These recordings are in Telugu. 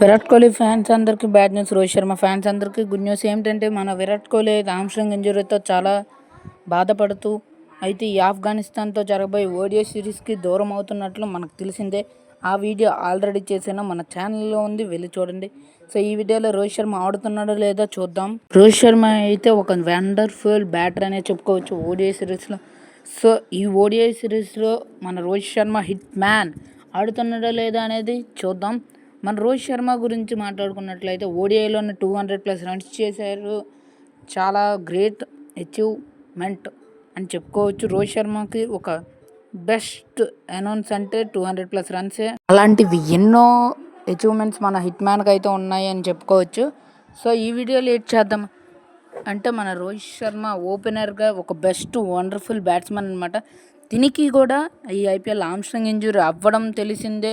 విరాట్ కోహ్లీ ఫ్యాన్స్ అందరికీ bad news. Rohit Sharma fans అందరికీ గుడ్ న్యూస్. ఏమిటంటే మన విరాట్ కోహ్లీ హామ్స్ట్రింగ్ ఇంజరీతో చాలా బాధపడుతూ అయితే ఈ ఆఫ్ఘనిస్తాన్తో జరగబోయే ఓడిఐ సిరీస్కి దూరం అవుతున్నట్లు మనకు తెలిసిందే. ఆ వీడియో ఆల్రెడీ చేసాను, మన ఛానల్లో ఉంది, వెళ్ళి చూడండి. సో ఈ వీడియోలో రోహిత్ శర్మ ఆడుతున్నాడో లేదో చూద్దాం. రోహిత్ శర్మ అయితే ఒక వండర్ఫుల్ బ్యాటర్ అనే చెప్పుకోవచ్చు ఓడిఐ సిరీస్లో. సో ఈ ఓడిఐ సిరీస్లో మన రోహిత్ శర్మ హిట్ మ్యాన్ ఆడుతున్నాడో లేదా అనేది చూద్దాం. మన రోహిత్ శర్మ గురించి మాట్లాడుకున్నట్లయితే ఓడిఐలోనే 200+ రన్స్ చేశారు. చాలా గ్రేట్ అచీవ్మెంట్ అని చెప్పుకోవచ్చు. రోహిత్ శర్మకి ఒక బెస్ట్ అనౌన్స్ అంటే 200+ రన్సే. అలాంటివి ఎన్నో అచీవ్మెంట్స్ మన హిట్ మ్యాన్కి అయితే ఉన్నాయి అని చెప్పుకోవచ్చు. సో ఈ వీడియో లేట్ చేద్దాం అంటే మన రోహిత్ శర్మ ఓపెనర్గా ఒక బెస్ట్ వండర్ఫుల్ బ్యాట్స్మెన్ అనమాట. దీనికి కూడా ఈ ఐపీఎల్ హామ్స్ట్రింగ్ ఇంజురీ అవ్వడం తెలిసిందే.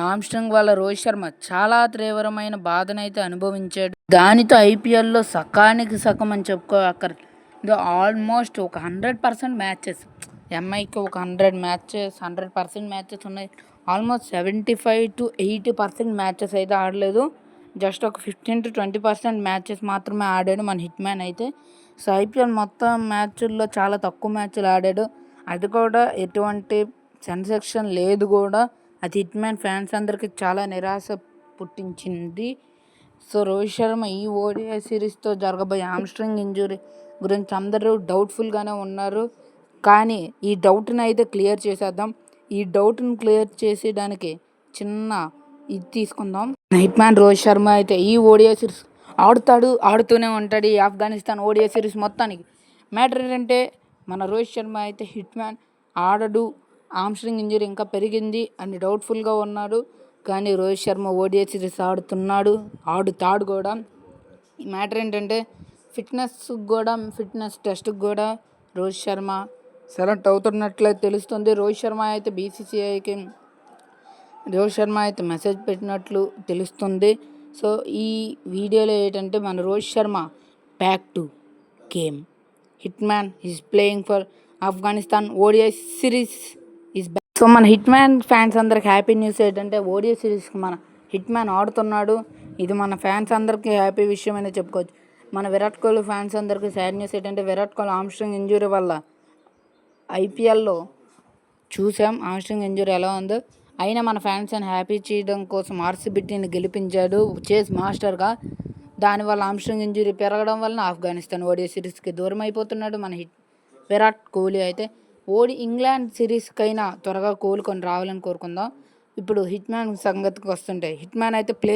హామ్స్ట్రింగ్ వల్ల రోహిత్ శర్మ చాలా తీవ్రమైన బాధనైతే అనుభవించాడు. దానితో ఐపీఎల్లో సకానికి సగం అని చెప్పుకోకర్లేదు. ఆల్మోస్ట్ ఒక 100% మ్యాచెస్ ఎంఐకి ఒక 100% మ్యాచెస్ ఉన్నాయి. ఆల్మోస్ట్ 75 to 80% మ్యాచెస్ అయితే ఆడలేదు. జస్ట్ ఒక 15 to 20% మ్యాచెస్ మాత్రమే ఆడాడు మన హిట్ మ్యాన్ అయితే. సో ఐపీఎల్ మొత్తం మ్యాచ్ల్లో చాలా తక్కువ మ్యాచ్లు ఆడాడు. అది కూడా ఎటువంటి సెన్సేషన్ లేదు కూడా. అది హిట్ మ్యాన్ ఫ్యాన్స్ అందరికీ చాలా నిరాశ పుట్టించింది. సో రోహిత్ శర్మ ఈ ఓడిఐ సిరీస్తో జరగబోయే హామ్స్ట్రింగ్ ఇంజురీ గురించి అందరూ డౌట్ఫుల్గానే ఉన్నారు. కానీ ఈ డౌట్ని అయితే క్లియర్ చేసేద్దాం. ఈ డౌట్ని క్లియర్ చేసేయడానికి చిన్న ఇది తీసుకుందాం. హిట్ మ్యాన్ రోహిత్ శర్మ అయితే ఈ ఓడిఐ సిరీస్ ఆడుతూనే ఉంటాడు. ఈ ఆఫ్ఘనిస్తాన్ ఓడిఐ సిరీస్ మొత్తానికి. మ్యాటర్ ఏంటంటే మన రోహిత్ శర్మ అయితే హిట్ మ్యాన్ ఆడడు, హామ్స్ట్రింగ్ ఇంజరీ ఇంకా పెరిగింది అని డౌట్ఫుల్గా ఉన్నాడు. కానీ రోహిత్ శర్మ ఓడిఐ సిరీస్ ఆడుతాడు కూడా. ఈ మ్యాటర్ ఏంటంటే ఫిట్నెస్ టెస్ట్కి కూడా రోహిత్ శర్మ సెలెక్ట్ అవుతున్నట్లయితే తెలుస్తుంది. రోహిత్ శర్మ అయితే బీసీసీఐకి మెసేజ్ పెట్టినట్లు తెలుస్తుంది. సో ఈ వీడియోలో ఏంటంటే మన Rohit Sharma back to game. Hit man is playing for Afghanistan ODI series is back. So మన హిట్ మ్యాన్ ఫ్యాన్స్ అందరికి హ్యాపీ న్యూస్ ఏంటంటే ఓడిఐ సిరీస్కి మన హిట్ మ్యాన్ ఆడుతున్నాడు. ఇది మన ఫ్యాన్స్ అందరికీ హ్యాపీ విషయం అని చెప్పుకోవచ్చు. మన విరాట్ కోహ్లీ ఫ్యాన్స్ అందరికీ సాడ్ న్యూస్ ఏంటంటే విరాట్ కోహ్లీ హామ్స్ట్రింగ్ ఇంజురీ వల్ల ఐపీఎల్లో చూసాం హామ్స్ట్రింగ్ ఇంజురీ ఎలా ఉందో. అయినా మన ఫ్యాన్స్ అని హ్యాపీ చేయడం కోసం ఆర్సీబీ టీని గెలిపించాడు చేస్ మాస్టర్గా. దానివల్ల హామ్స్ట్రింగ్ ఇంజురీ పెరగడం వలన ఆఫ్ఘనిస్తాన్ ఓడిఐ సిరీస్కి దూరం అయిపోతున్నాడు మన విరాట్ కోహ్లీ అయితే. ఇంగ్లాండ్ సిరీస్కైనా త్వరగా కోలుకొని రావాలని కోరుకుందాం. ఇప్పుడు హిట్ మ్యాన్ సంగతికి వస్తుంటే హిట్ మ్యాన్ అయితే ప్లే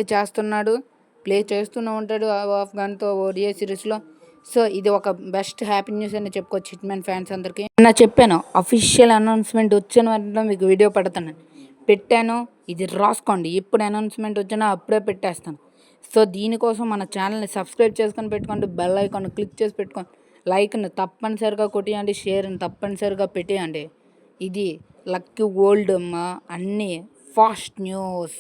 చేస్తూనే ఉంటాడు ఆఫ్ఘన్తో ఓడిఐ సిరీస్లో. సో ఇది ఒక బెస్ట్ హ్యాపీ న్యూస్ అని చెప్పుకోవచ్చు హిట్ మ్యాన్ ఫ్యాన్స్ అందరికీ. నేను చెప్పాను అఫీషియల్ అనౌన్స్మెంట్ వచ్చిన వెంటనే మీకు వీడియో పెట్టాను. ఇది రాసుకోండి, ఎప్పుడు అనౌన్స్మెంట్ వచ్చినా అప్పుడే పెట్టేస్తాను. సో దీనికోసం మన ఛానల్ని సబ్స్క్రైబ్ చేసుకొని పెట్టుకోండి, బెల్ ఐకాన్ క్లిక్ చేసి పెట్టుకోండి, లైక్ని తప్పనిసరిగా కొట్టేయండి, షేర్ని తప్పనిసరిగా పెట్టేయండి. ఇది లక్కీ గోల్డ్ అన్నీ ఫాస్ట్ న్యూస్.